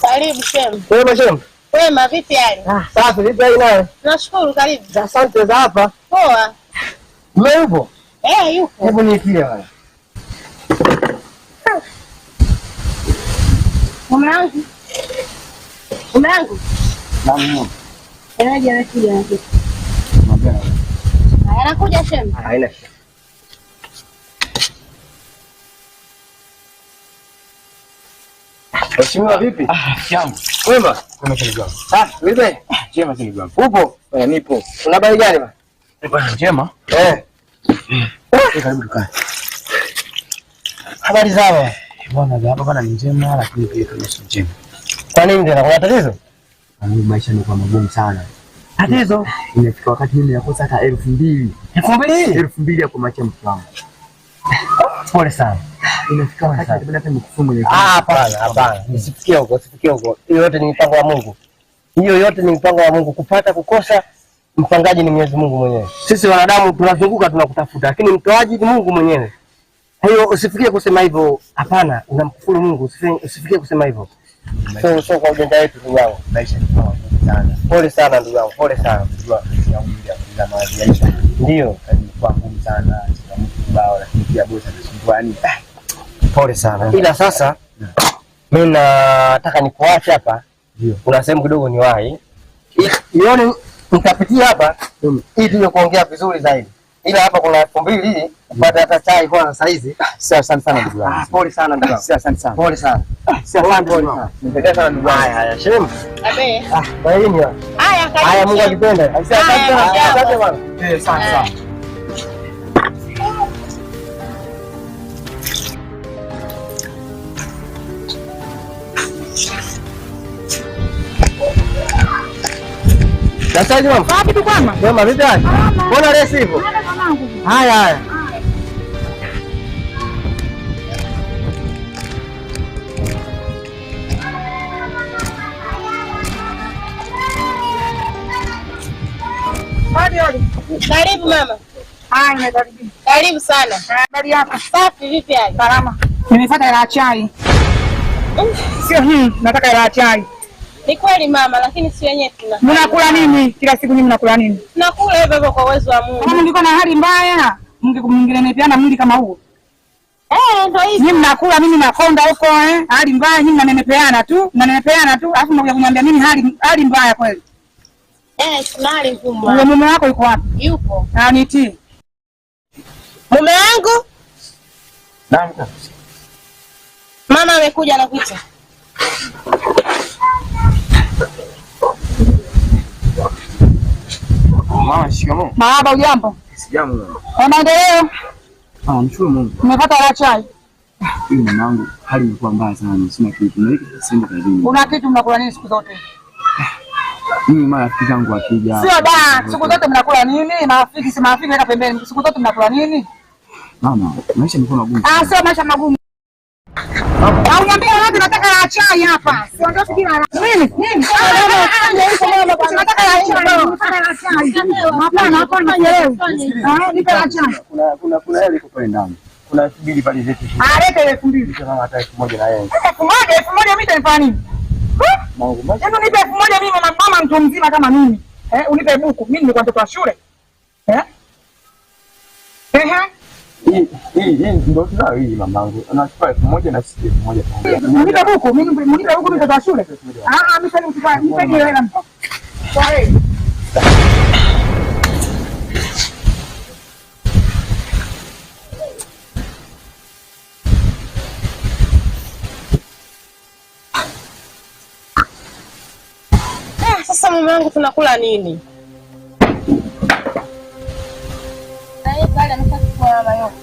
Karibu Shem. Wema Shem. Wema, vipi hali? Safi, vipi hali nawe? Nashukuru, karibu. Asante za hapa. Poa. Wewe yupo? Yupo. Hebu niitie wala. Mume wangu. Mume wangu. Naam. Anakuja. Anakuja Shem. Haina shida. Mheshimiwa vipi? Jambo. Wema. Umeshalijua. Vipi? Jema silijua. Upo? Nipo. Una habari gani bwana? Bwana njema. Karibu dukani. Habari zao? Bwana za hapa bwana ni njema lakini pia tunaso njema. Kwa nini tena? Kuna tatizo? Maisha ni kwa magumu sana. Tatizo? Imefika wakati mimi nakosa hata 2000. 2000 ya kumachia mtu wangu. Pole sana. Inafika wakati nataka hata mkufumu mwenyewe. Hapana. Usifikie huko. Hiyo yote ni mipango ya Mungu. Hiyo yote ni mpango wa Mungu. Kupata kukosa, mpangaji ni Mwenyezi Mungu mwenyewe. Sisi wanadamu tunazunguka tunakutafuta, lakini mtoaji ni Mungu mwenyewe. Hiyo usifikie kusema hivyo. Hapana, unamkufuru Mungu. Usifikie kusema hivyo. Sio kwa ujanja wetu ndugu yangu. Maisha ni kwa sana. Pole sana ndugu yangu. Pole sana. Unajua ya maisha. Ndio, Ni kwa ngumu sana. Sina mtu mbao lakini pia bosi anasumbua yani. Pole sana. Ila sasa mimi nataka nikuache hapa. Ndio. Kuna sehemu kidogo niwahi. Ione nitapitia hapa ili tuje kuongea vizuri zaidi. Ila hapa kuna 2000 upate hata chai kwanza saa hizi. Sasa asante sana ndugu yangu. Pole sana ndugu yangu. Asante sana. Pole sana. Asante sana. Nipendeza sana ndugu yangu. Haya, Shem. Abe. Kwa nini? Karibu. Haya, Mungu akipenda. Asante bwana. Sawa. Sasa hivi mama. Wapi tu kwama? Mama vipi hali? Mbona resi hivyo? Haya. Karibu mama. Nimekaribia. Karibu sana. Habari yako? Safi, vipi hali? Salama. Nimefuata hela ya chai. Sio nataka hela ya chai. Ni kweli mama, lakini si wenyewe tuna. Mnakula nini? Kila siku nyinyi mnakula nini? Tunakula hivyo hivyo kwa uwezo wa Mungu. Kama mngekuwa na hali mbaya, mngenenepeana mwili kama huo. Ndio hivi. Nyinyi mnakula, mimi nakonda huko hali mbaya, nyinyi mnanenepeana tu, alafu mnakuja kuniambia mimi hali mbaya kweli. Tuna hali ngumu. Yule mume wako yuko wapi? Yupo. Nitii. Mume wangu? Naam. Mama amekuja anakuita. Mama, shikamoo. Baba, ujambo? Sijambo. Maendeleo? Mshukuru Mungu. Nimepata hela ya chai. Mimi mwanangu hali imekuwa mbaya sana, sina kitu. Na hiki sasa kazini. Una kitu mnakula nini siku zote? Mimi marafiki zangu wakija. Sio da, siku zote mnakula nini? Marafiki weka pembeni. Siku zote mnakula nini? Mama, maisha ni magumu. Sio maisha magumu. Au niambie wapi nataka ya chai hapa. Siondoki bila nini? Nataka ya chai. Hapana, nielewi. Nipe ya chai. Kuna hela iko pale ndani. Kuna 2000 pale zetu. Leta 2000. Kama hata 1000 na yeye. 1000 mimi nitafanya nini? Hebu nipe 1000 mimi mama mtu mzima kama mimi. Unipe buku. Mimi nilikuwa mtoto wa shule. Hii ndio tunao hii mamangu. Anachukua 1000 na sisi 1000. Unipe buku. Mimi mtoto wa shule. Mimi sasa nimchukua. Nipe hiyo hela. Kwa hiyo sasa mume wangu tunakula nini? Pale anataka kwa mama yako.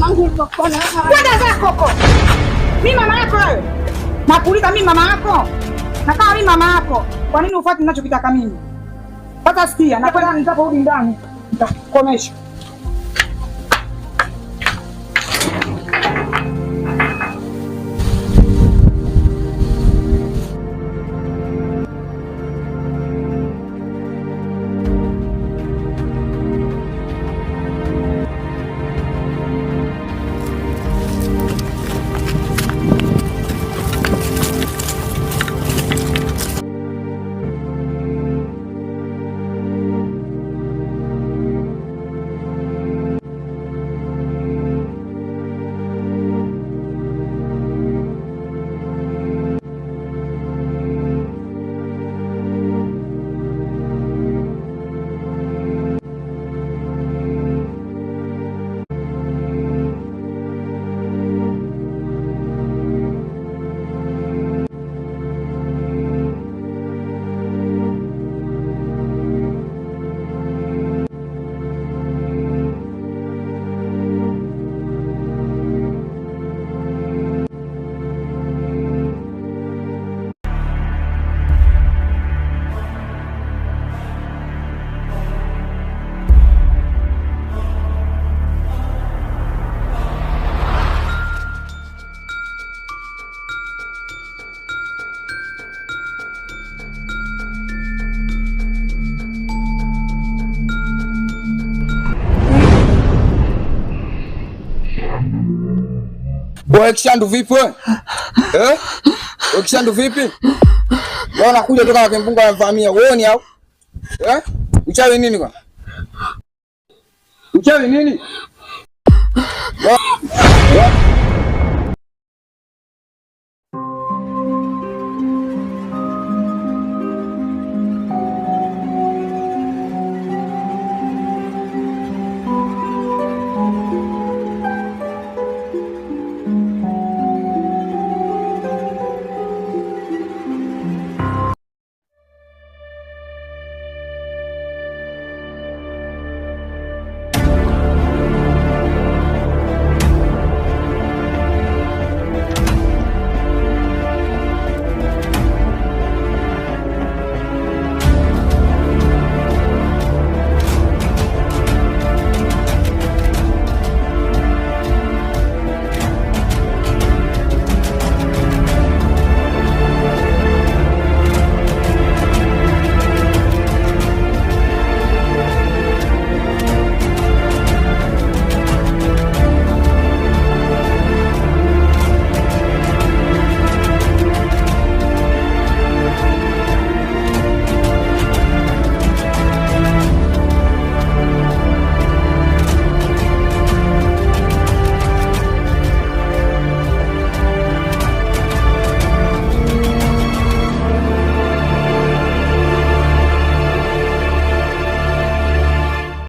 mamangu ulipokona. Kwenda zako huko. Mimi mama yako wewe. Nakuuliza mimi mama yako. Na kama mimi mama yako, kwa nini ufuate ninachokitaka mimi? Pata sikia, na kwenda nitaporudi ndani nitakomesha. Wewe Kishandu vipi wewe? Wewe Kishandu vipi? Wewe unakuja toka kwa Kimbunga anavamia. Wewe ni au? Uchawi nini kwa? Uchawi nini?